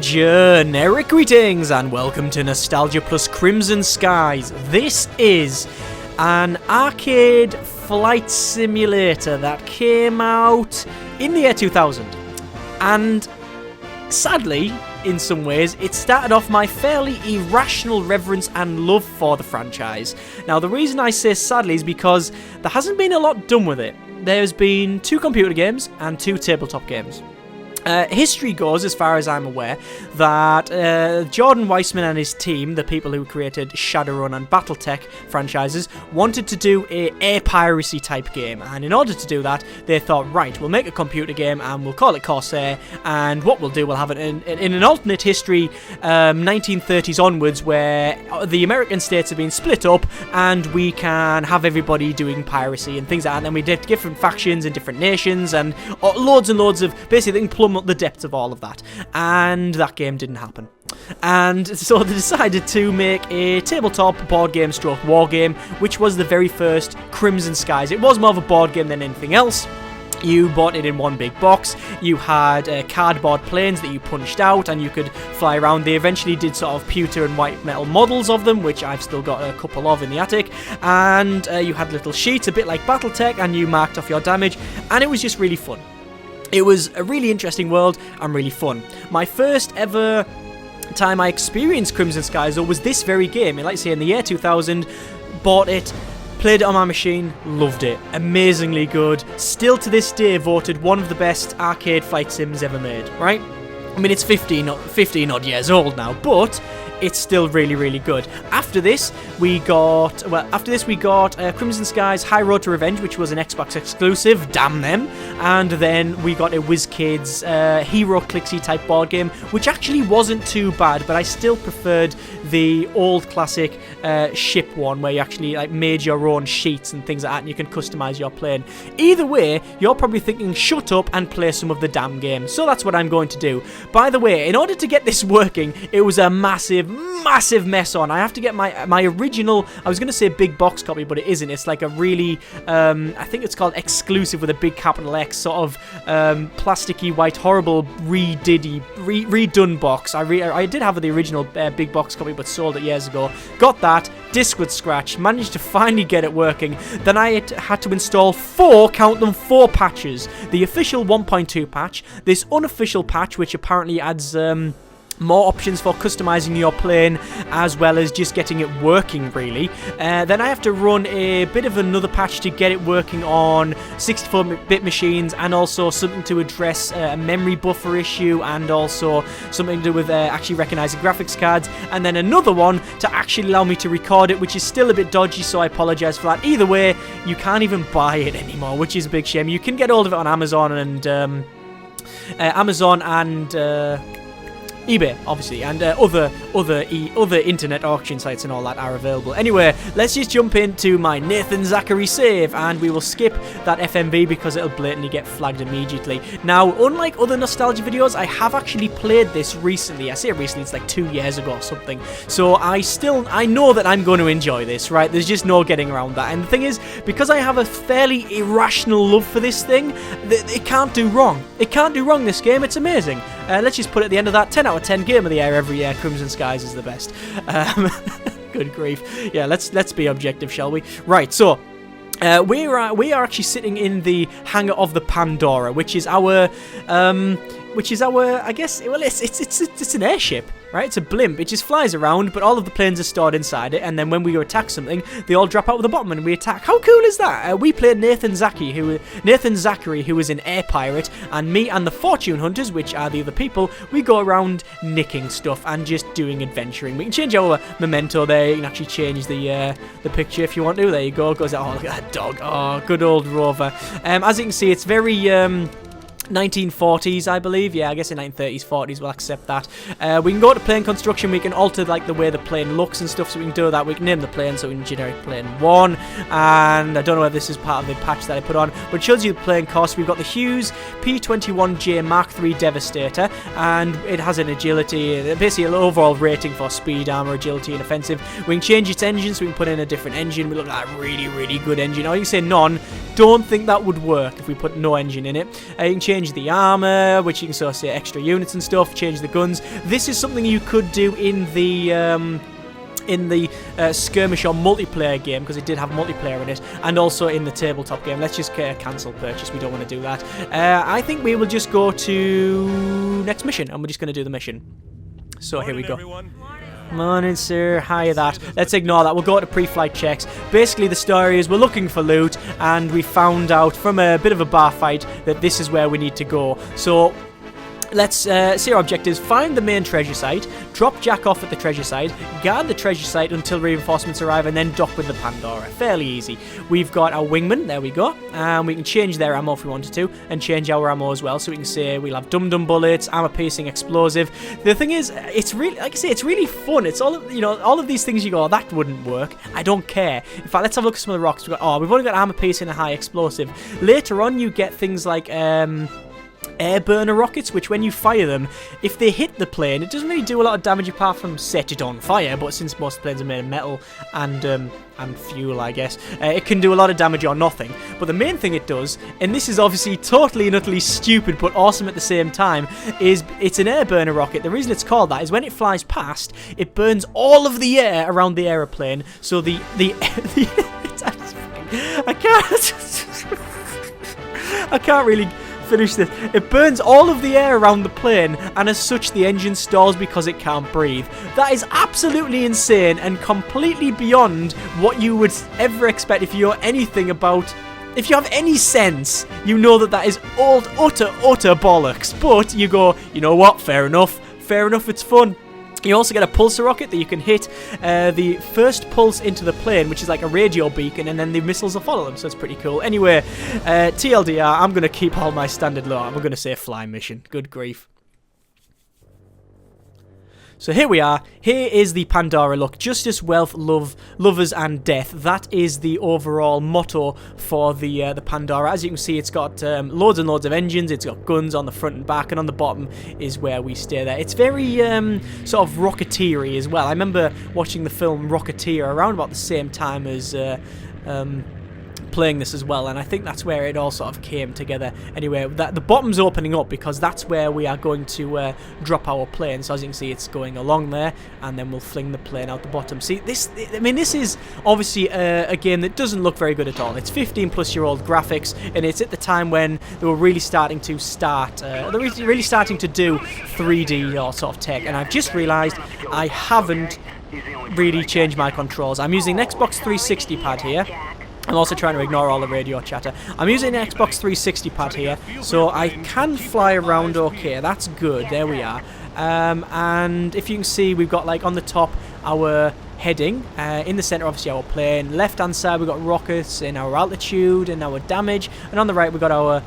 Generic greetings and welcome to Nostalgia Plus Crimson Skies. This is an arcade flight simulator that came out in the year 2000. And sadly, in some ways, it started off my fairly irrational reverence and love for the franchise. Now, the reason I say sadly is because there hasn't been a lot done with it. There's been 2 computer games and 2 tabletop games. History goes, as far as I'm aware, that Jordan Weissman and his team, the people who created Shadowrun and Battletech franchises, wanted to do a air piracy type game, and in order to do that, they thought, right, we'll make a computer game and we'll call it Corsair, and what we'll do, we'll have it in an alternate history, 1930s onwards, where the American states have been split up, and we can have everybody doing piracy and things like that, and then we did different factions in different nations, and loads and loads of, basically, they can plumb up the depths of all of that, and that game didn't happen. And so they decided to make a tabletop board game stroke war game, which was the very first Crimson Skies. It was more of a board game than anything else. You bought it in one big box. You had cardboard planes that you punched out and you could fly around. They eventually did sort of pewter and white metal models of them, which I've still got a couple of in the attic. And you had little sheets, a bit like Battletech, and you marked off your damage, and it was just really fun. It was a really interesting world and really fun. My first ever time I experienced Crimson Skies, though, was this very game. Like I say, in the year 2000, bought it, played it on my machine, loved it. Amazingly good. Still to this day voted one of the best arcade flight sims ever made, right? I mean, it's 15 odd years old now, but it's still really, really good. After this, we got Crimson Skies High Road to Revenge, which was an Xbox exclusive, damn them. And then we got a WizKids Hero Clixy type board game, which actually wasn't too bad, but I still preferred the old classic ship one, where you actually like made your own sheets and things like that, and you can customize your plane. Either way, you're probably thinking, shut up and play some of the damn games. So that's what I'm going to do. By the way, in order to get this working, it was a massive mess on. I have to get my original, I was going to say big box copy, but it isn't. It's like a really, I think it's called exclusive with a big capital X, sort of plasticky white, horrible redone box. I did have the original big box copy, but sold it years ago. Got that, disc would scratch, managed to finally get it working. Then I had to install 4 patches. The official 1.2 patch, this unofficial patch, which apparently adds more options for customizing your plane, as well as just getting it working, really. Then I have to run a bit of another patch to get it working on 64-bit machines, and also something to address a memory buffer issue, and also something to do with actually recognizing graphics cards, and then another one to actually allow me to record it, which is still a bit dodgy, so I apologize for that. Either way, you can't even buy it anymore, which is a big shame. You can get hold of it on Amazon and eBay, obviously, and other internet auction sites and all that are available. Anyway, let's just jump into my Nathan Zachary save, and we will skip that FMV because it'll blatantly get flagged immediately. Now, unlike other nostalgia videos, I have actually played this recently. I say recently, it's like 2 years ago or something. So I know that I'm going to enjoy this, right? There's just no getting around that. And the thing is, because I have a fairly irrational love for this thing, it can't do wrong. It can't do wrong, this game. It's amazing. Let's just put at the end of that, 10 out of 10 game of the year every year. Crimson Skies is the best. Good grief. Yeah, let's be objective, shall we? Right, so we are actually sitting in the hangar of the Pandora, which is our I guess, well, it's an airship, right? It's a blimp. It just flies around, but all of the planes are stored inside it, and then when we go attack something, they all drop out of the bottom and we attack. How cool is that? We played Nathan Zachary, who was an air pirate, and me and the Fortune Hunters, which are the other people, we go around nicking stuff and just doing adventuring. We can change our memento there. You can actually change the picture if you want to. There you go. Goes, oh, look at that dog. Oh, good old Rover. As you can see, it's very 1940s, I believe. Yeah, I guess in 1930s, 40s, we'll accept that. We can go to plane construction. We can alter like the way the plane looks and stuff, so we can do that. We can name the plane, so we can generic plane 1. And I don't know whether this is part of the patch that I put on, but it shows you the plane cost. We've got the Hughes P-21J Mark III Devastator, and it has an agility, basically an overall rating for speed, armor, agility, and offensive. We can change its engine, so we can put in a different engine. We look at that really, really good engine. Or you can say none. Don't think that would work if we put no engine in it. You can change change the armor, which you can sort of say extra units and stuff, change the guns. This is something you could do in the skirmish or multiplayer game, because it did have multiplayer in it, and also in the tabletop game. Let's just cancel purchase. We don't want to do that. I think we will just go to next mission, and we're just going to do the mission. So here we go. Everyone. Morning, sir. Hiya, that. Let's ignore that. We'll go to pre-flight checks. Basically, the story is we're looking for loot, and we found out from a bit of a bar fight that this is where we need to go. So let's see our objectives. Find the main treasure site, drop Jack off at the treasure site, guard the treasure site until reinforcements arrive, and then dock with the Pandora. Fairly easy. We've got our wingmen, there we go, and we can change their ammo if we wanted to, and change our ammo as well, so we can say we'll have dum-dum bullets, armor-piercing explosive. The thing is, it's really, like I say, it's really fun. It's all, you know, all of these things you go, oh, that wouldn't work. I don't care. In fact, let's have a look at some of the rocks. We've only got armor-piercing and high explosive. Later on, you get things like, air burner rockets, which when you fire them, if they hit the plane, it doesn't really do a lot of damage apart from set it on fire, but since most planes are made of metal and fuel, I guess, it can do a lot of damage or nothing. But the main thing it does, and this is obviously totally and utterly stupid but awesome at the same time, is it's an air burner rocket. The reason it's called that is when it flies past, it burns all of the air around the aeroplane, so I can't really finish this. It burns all of the air around the plane, and as such the engine stalls because it can't breathe. That is absolutely insane and completely beyond what you would ever expect if you know anything about... If you have any sense, you know that is utter bollocks. But you go, you know what, fair enough, it's fun. You also get a pulsar rocket that you can hit the first pulse into the plane, which is like a radio beacon, and then the missiles will follow them, so it's pretty cool. Anyway, TLDR, I'm going to keep all my standard low. I'm going to say fly mission. Good grief. So here we are. Here is the Pandora. Look, justice, wealth, love, lovers, and death. That is the overall motto for the Pandora. As you can see, it's got loads and loads of engines. It's got guns on the front and back, and on the bottom is where we stay there. It's very sort of Rocketeer-y as well. I remember watching the film Rocketeer around about the same time as playing this as well, and I think that's where it all sort of came together. Anyway, the bottom's opening up because that's where we are going to drop our plane. So as you can see, it's going along there, and then we'll fling the plane out the bottom. See, this is obviously a game that doesn't look very good at all. It's 15-plus-year-old graphics, and it's at the time when they were really starting to do 3D or sort of tech, and I've just realised I haven't really changed my controls. I'm using an Xbox 360 pad here. I'm also trying to ignore all the radio chatter. I'm using an Xbox 360 pad here, so I can fly around okay. That's good. There we are. And if you can see, we've got, like, on the top our heading. In the centre, obviously, our plane. Left-hand side, we've got rockets in our altitude and our damage. And on the right, we've got our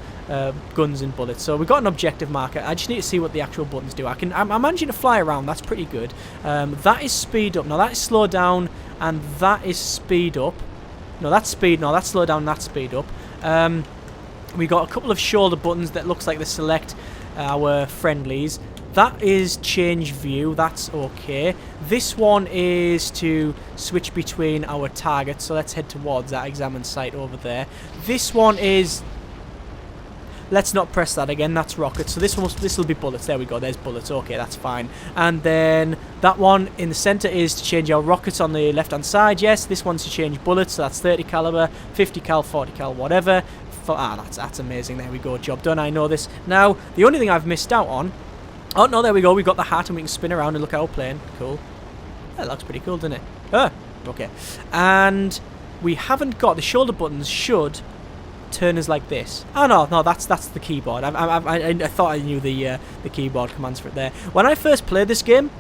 guns and bullets. So we've got an objective marker. I just need to see what the actual buttons do. I'm managing to fly around. That's pretty good. That is speed up. Now, that is slow down, and that is speed up. No, that's speed. No, that's slow down. That's speed up. We got a couple of shoulder buttons that looks like they select our friendlies. That is change view. That's okay. This one is to switch between our targets. So let's head towards that examine site over there. This one is... Let's not press that again. That's rockets. So this will be bullets. There we go. There's bullets. Okay, that's fine. And then that one in the center is to change our rockets on the left-hand side. Yes, this one's to change bullets. So that's 30 caliber, 50 cal, 40 cal, whatever. That's amazing. There we go. Job done. I know this. Now, the only thing I've missed out on... Oh, no, there we go. We've got the hat and we can spin around and look at our plane. Cool. That looks pretty cool, doesn't it? Okay. And we haven't got... The shoulder buttons should... turn us like this. Oh no, that's the keyboard. I thought I knew the keyboard commands for it there. When I first played this game,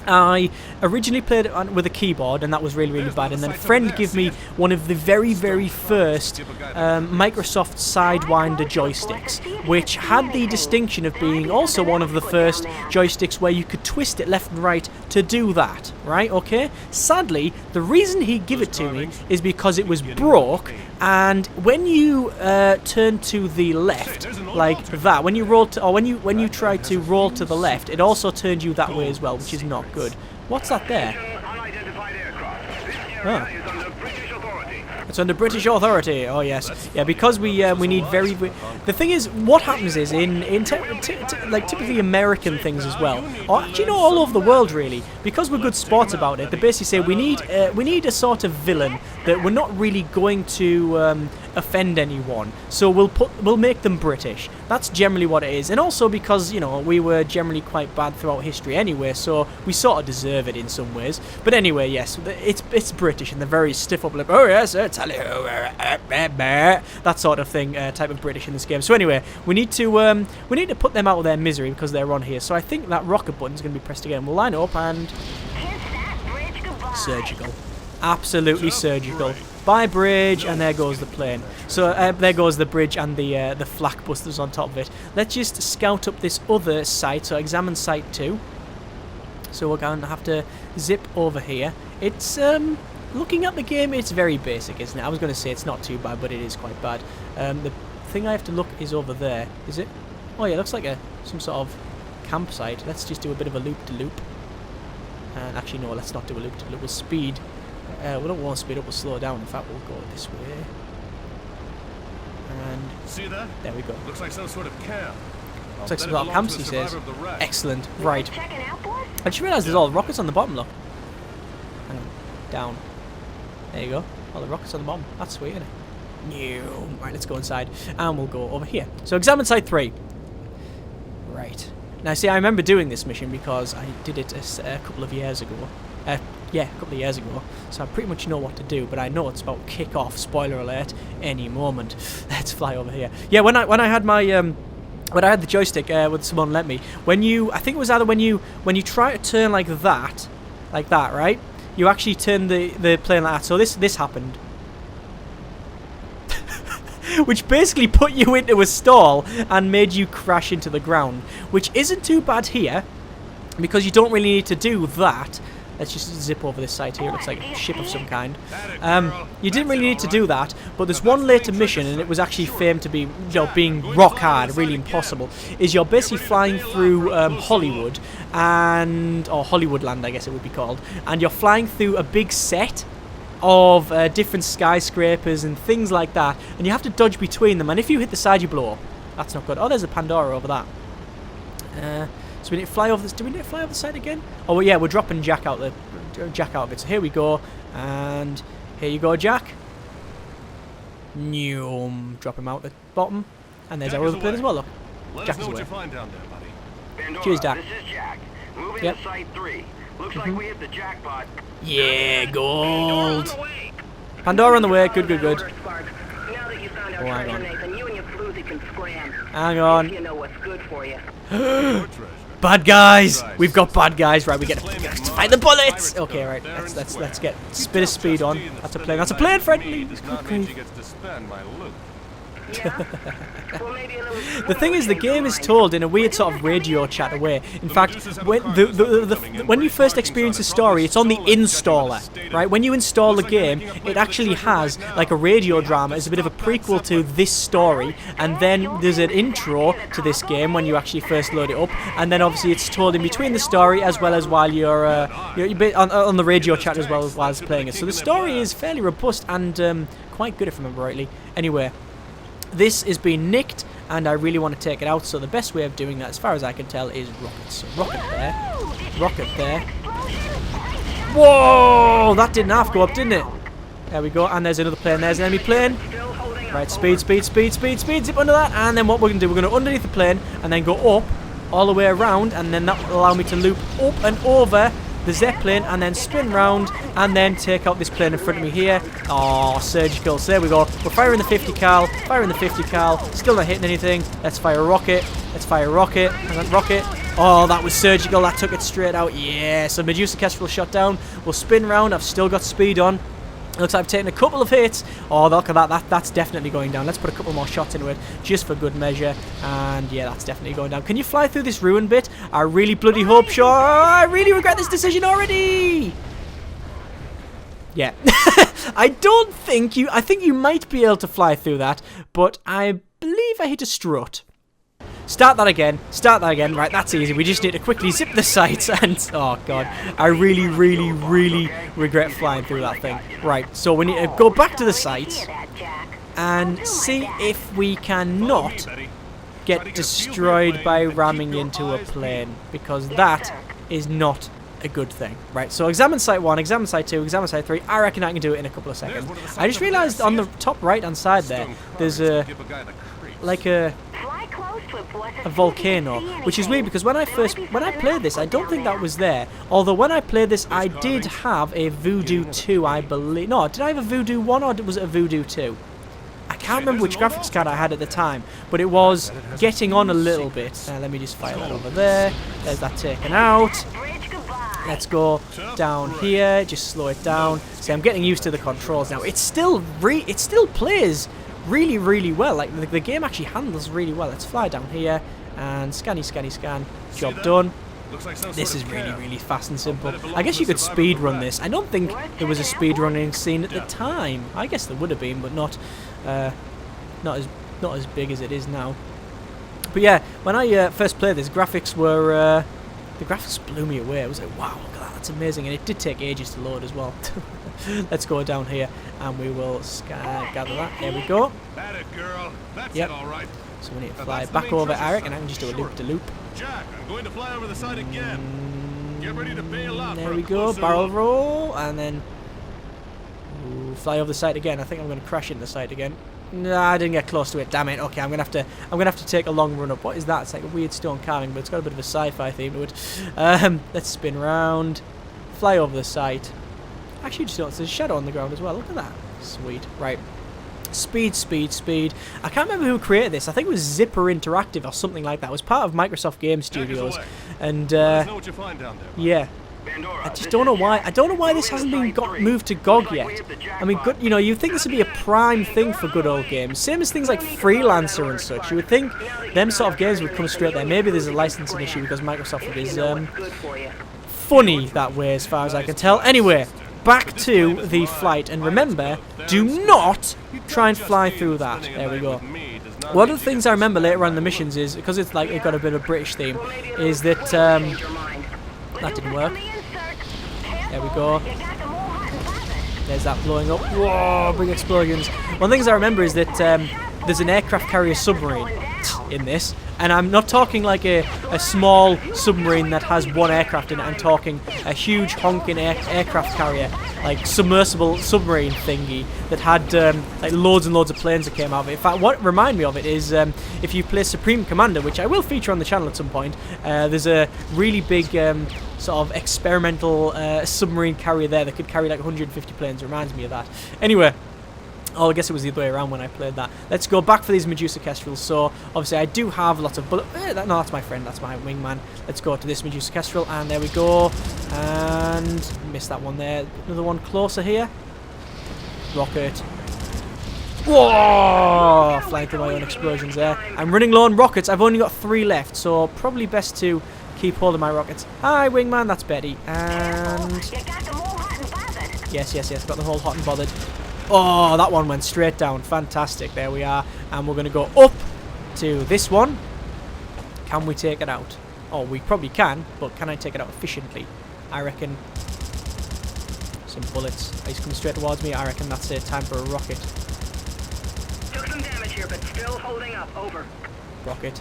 I originally played it with a keyboard, and that was really, really bad. And then a friend gave me one of the very, very first Microsoft Sidewinder joysticks, which had the distinction of being also one of the first joysticks where you could twist it left and right to do that, right? Okay? Sadly, the reason he gave it to me is because it was broke, and when you turn to the left, like that, when you roll to, or when you try to roll to the left, it also turned you that way as well, which is not good. What's that there? Oh. It's under British authority. Oh yes, yeah. Because we need very. The thing is, what happens is like typically American things as well, or actually no, all over the world really. Because we're good sports about it, they basically say we need a sort of villain that we're not really going to offend anyone. So we'll make them British. That's generally what it is. And also because, you know, we were generally quite bad throughout history anyway, so we sort of deserve it in some ways. But anyway, yes, it's British and they're very stiff up lip. Oh yes, tally ho, that sort of thing, type of British in this game. So anyway, we need to put them out of their misery because they're on here. So I think that rocket button's going to be pressed again. We'll line up and surgical. Absolutely surgical. By bridge, and there goes the plane. So there goes the bridge and the flak busters on top of it. Let's just scout up this other site. So examine site 2. So we're going to have to zip over here. It's looking at the game, it's very basic, isn't it? I was going to say it's not too bad, but it is quite bad. The thing I have to look is over there. Is it? Oh yeah, it looks like some sort of campsite. Let's just do a bit of a loop-de-loop. And actually, no, let's not do a loop-de-loop. We'll speed. We don't want to speed up, we'll slow down. In fact, we'll go this way. And see that? There we go. Looks like some sort of camp. Looks like some sort of camp, he says. Excellent. Right. I just realised there's all the rockets on the bottom, look. Hang on. Down. There you go. All the rockets on the bottom. That's sweet, isn't it? New. Right, let's go inside. And we'll go over here. So, examine site 3. Right. Now, see, I remember doing this mission because I did it a couple of years ago. Yeah, a couple of years ago, so I pretty much know what to do, but I know it's about kick off, spoiler alert, any moment. Let's fly over here. Yeah, when I had my when I had the joystick, when someone let me, I think it was either when you try to turn like that, right? You actually turn the plane like that. So this happened. Which basically put you into a stall and made you crash into the ground, which isn't too bad here, because you don't really need to do that. Let's just zip over this side here. It looks like a ship of some kind. You didn't really need to do that, but there's one later mission, and it was actually famed to be, you know, being rock hard, really impossible. Is you're basically flying through Hollywood or Hollywoodland, I guess it would be called, and you're flying through a big set of different skyscrapers and things like that, and you have to dodge between them. And if you hit the side, you blow up. That's not good. Oh, there's a Pandora over that. So we need to fly over this. Do we need to fly over the side again? Oh well, yeah, we're dropping Jack out of it. So here we go, and here you go, Jack. Drop him out the bottom, and there's our other plane as well. Look, Jack is away. Cheers, Jack. This is Jack. Moving to site 3. Looks like we hit the jackpot. Yeah, gold. Pandora on the way. Good. Now that you found our treasure, Nathan, you and your floozy can scram. Hang on. You know what's good for you. Bad guys! We've got bad guys. Right, we get to fight the bullets! Okay, right. Let's get a bit of speed on. That's a plane. That's a plane, friendly! The thing is, the game is told in a weird sort of radio chat way. In fact, when you first experience a story, it's on the installer, right? When you install the game, it actually has like a radio drama as a bit of a prequel to this story, and then there's an intro to this game when you actually first load it up, and then obviously it's told in between the story as well as while you're on the radio chat as well as while playing it. So the story is fairly robust and quite good if I remember rightly. Anyway. This is being nicked, and I really want to take it out, so the best way of doing that, as far as I can tell, is rockets. So rocket there. Whoa! That didn't half go up, didn't it? There we go, and there's another plane. There's an enemy plane. Right, speed, zip under that, and then what we're going to do, we're going to underneath the plane, and then go up, all the way around, and then that will allow me to loop up and over the Zeppelin, and then spin round, and then take out this plane in front of me here. Oh, surgical. So there we go. We're firing the 50 cal, still not hitting anything. Let's fire a rocket. Rocket. Oh, that was surgical. That took it straight out. Yeah, so Medusa Kestrel shot down. We'll spin round. I've still got speed on. Looks like I've taken a couple of hits. Oh, look at that. That's definitely going down. Let's put a couple more shots into it, just for good measure. And yeah, that's definitely going down. Can you fly through this ruin bit? I really bloody hope so. I really regret this decision already. Yeah. I think you might be able to fly through that, but I believe I hit a strut. Start that again. Start that again. Right, that's easy. We just need to quickly zip the sights and... Oh, God. I really, really, really regret flying through that thing. Right, so we need to go back to the site and see if we cannot get destroyed by ramming into a plane, because that is not a good thing. Right, so examine site 1, examine site 2, examine site 3. I reckon I can do it in a couple of seconds. I just realised on the top right hand side there, there's a volcano, which is weird because when I played this, I don't think that was there. Although when I played this, I did have a Voodoo 2, I believe. No, did I have a Voodoo 1 or was it a Voodoo 2? I can't remember which graphics card I had at the time, but it was getting on a little bit. Let me just fire that over there. There's that taken out. Let's go down here. Just slow it down. See, I'm getting used to the controls now. It still plays really, really well. Like the game actually handles really well. Let's fly down here and scanny, scanny, scan. Job done. This is really, really fast and simple. I guess you could speed run this. I don't think there was a speed running scene at the time. I guess there would have been, but not as big as it is now. But yeah, when I first played this, graphics were the graphics blew me away. I was like, wow, look at that, that's amazing, and it did take ages to load as well. Let's go down here and we will gather that. There we go. Yep. So we need to fly back over Eric, and I can just do a loop to loop. Jack, I'm going to fly over the side again. Get ready to bail out. There we go. Barrel roll, and then fly over the side again. I think I'm going to crash into the side again. Nah, I didn't get close to it. Damn it. Okay, I'm gonna have to take a long run up. What is that? It's like a weird stone carving, but it's got a bit of a sci-fi theme to it. Let's spin around, fly over the site. Actually, just noticed there's a shadow on the ground as well. Look at that. Sweet. Right. Speed, speed, speed. I can't remember who created this. I think it was Zipper Interactive or something like that. It was part of Microsoft Game Studios. And yeah. I just don't know why. I don't know why this hasn't been moved to GOG yet. I mean, good, you know, you'd think this would be a prime thing for good old games. Same as things like Freelancer and such. You would think them sort of games would come straight there. Maybe there's a licensing issue because Microsoft is funny that way, as far as I can tell. Anyway, back to the flight, and remember, do not try and fly through that. There we go. One of the things I remember later on in the missions is, because it's like it got a bit of a British theme, is that that didn't work. There we go. There's that blowing up. Whoa, big explosions. One of the things I remember is that there's an aircraft carrier submarine in this. And I'm not talking like a small submarine that has one aircraft in it. I'm talking a huge honking aircraft carrier, like submersible submarine thingy that had like loads and loads of planes that came out of it. In fact, what reminded me of it is if you play Supreme Commander, which I will feature on the channel at some point, there's a really big sort of experimental submarine carrier there that could carry like 150 planes. It reminds me of that. Anyway. Oh, I guess it was the other way around when I played that. Let's go back for these Medusa Kestrels. So, obviously, I do have lots of bullet... no, that's my friend. That's my wingman. Let's go to this Medusa Kestrel. And there we go. And missed that one there. Another one closer here. Rocket. Whoa! Flying through my own explosions there. I'm running low on rockets. I've only got 3 left. So, probably best to keep hold of my rockets. Hi, wingman. That's Betty. And... Yes. Got the whole hot and bothered. Oh, that one went straight down. Fantastic. There we are. And we're going to go up to this one. Can we take it out? Oh, we probably can, but can I take it out efficiently? I reckon some bullets. He's coming straight towards me. I reckon that's it. Time for a rocket. Took some damage here, but still holding up. Over. Rocket.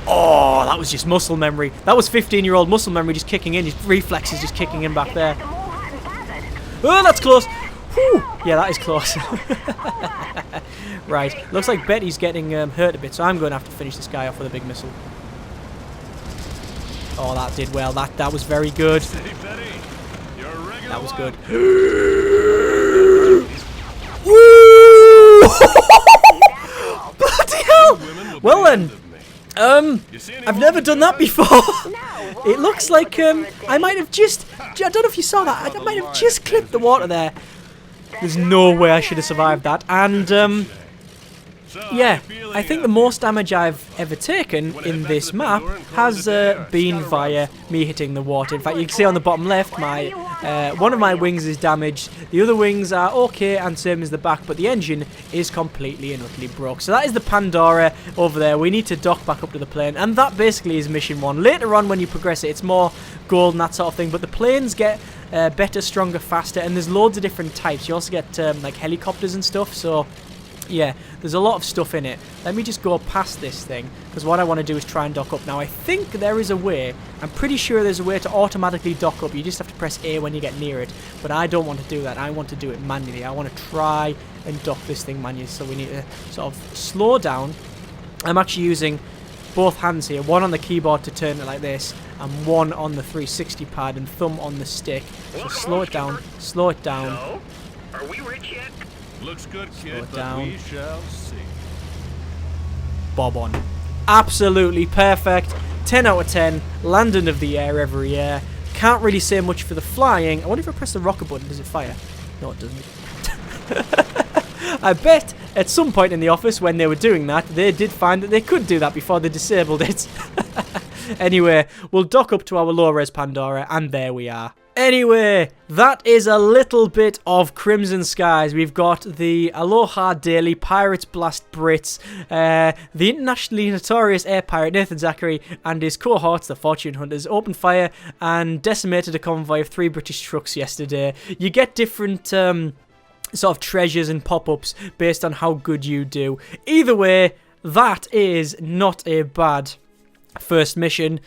Oh, that was just muscle memory. That was 15-year-old muscle memory just kicking in. His reflexes just kicking in back there. Oh, that's close. Whew. Yeah, that is close. Right, looks like Betty's getting hurt a bit, so I'm going to have to finish this guy off with a big missile. Oh, that did well. That was very good. That was good. Bloody hell! Well then, I've never done that before. It looks like I might have just... I don't know if you saw that. I might have just clipped the water there. There's no way I should have survived that. And yeah, I think the most damage I've ever taken in this map has been via me hitting the water. In fact, you can see on the bottom left, my one of my wings is damaged. The other wings are okay, and same as the back, but the engine is completely and utterly broke. So that is the Pandora over there. We need to dock back up to the plane, and that basically is mission 1. Later on, when you progress it, it's more gold and that sort of thing, but the planes get better, stronger, faster, and there's loads of different types. You also get like helicopters and stuff, so yeah, there's a lot of stuff in it. Let me just go past this thing, because what I want to do is try and dock up. Now, I think there is a way. I'm pretty sure there's a way to automatically dock up. You just have to press A when you get near it, but I don't want to do that. I want to do it manually. I want to try and dock this thing manually, so we need to sort of slow down. I'm actually using both hands here, one on the keyboard to turn it like this, and one on the 360 pad and thumb on the stick. So slow it down, slow it down. So, are we rich yet? Looks good, kid, but down. we shall see. Bob on. Absolutely perfect. 10 out of 10. Landing of the year every year. Can't really say much for the flying. I wonder if I press the rocket button, does it fire? No, it doesn't. I bet at some point in the office when they were doing that, they did find that they could do that before they disabled it. Anyway, we'll dock up to our low-res Pandora, and there we are. Anyway, that is a little bit of Crimson Skies. We've got the Aloha Daily, Pirates Blast Brits, the internationally notorious air pirate Nathan Zachary and his cohorts, the Fortune Hunters, opened fire and decimated a convoy of 3 British trucks yesterday. You get different sort of treasures and pop-ups based on how good you do. Either way, that is not a bad first mission.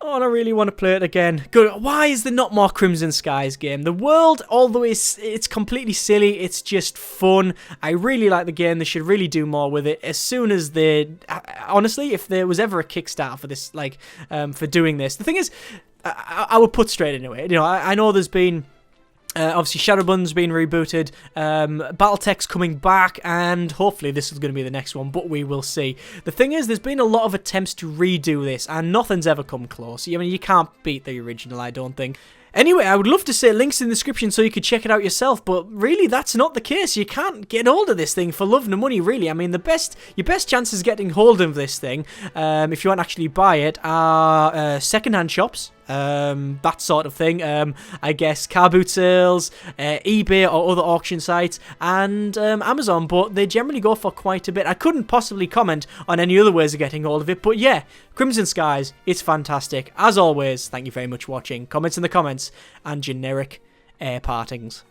Oh, and I really want to play it again. Good. Why is there not more Crimson Skies game? The world, although it's completely silly, it's just fun. I really like the game. They should really do more with it. As soon as they... Honestly, if there was ever a Kickstarter for this, like, for doing this, the thing is, I would put straight into it. You know, I know there's been... obviously, Shadowrun's been rebooted, Battletech's coming back, and hopefully this is going to be the next one, but we will see. The thing is, there's been a lot of attempts to redo this, and nothing's ever come close. I mean, you can't beat the original, I don't think. Anyway, I would love to say links in the description so you could check it out yourself, but really that's not the case. You can't get hold of this thing for love nor money, really. I mean, your best chances of getting hold of this thing, if you want to actually buy it, are second-hand shops. That sort of thing. I guess car boot sales, eBay or other auction sites, and Amazon, but they generally go for quite a bit. I couldn't possibly comment on any other ways of getting hold of it, but yeah, Crimson Skies, it's fantastic. As always, thank you very much for watching. Comments in the comments, and generic air partings.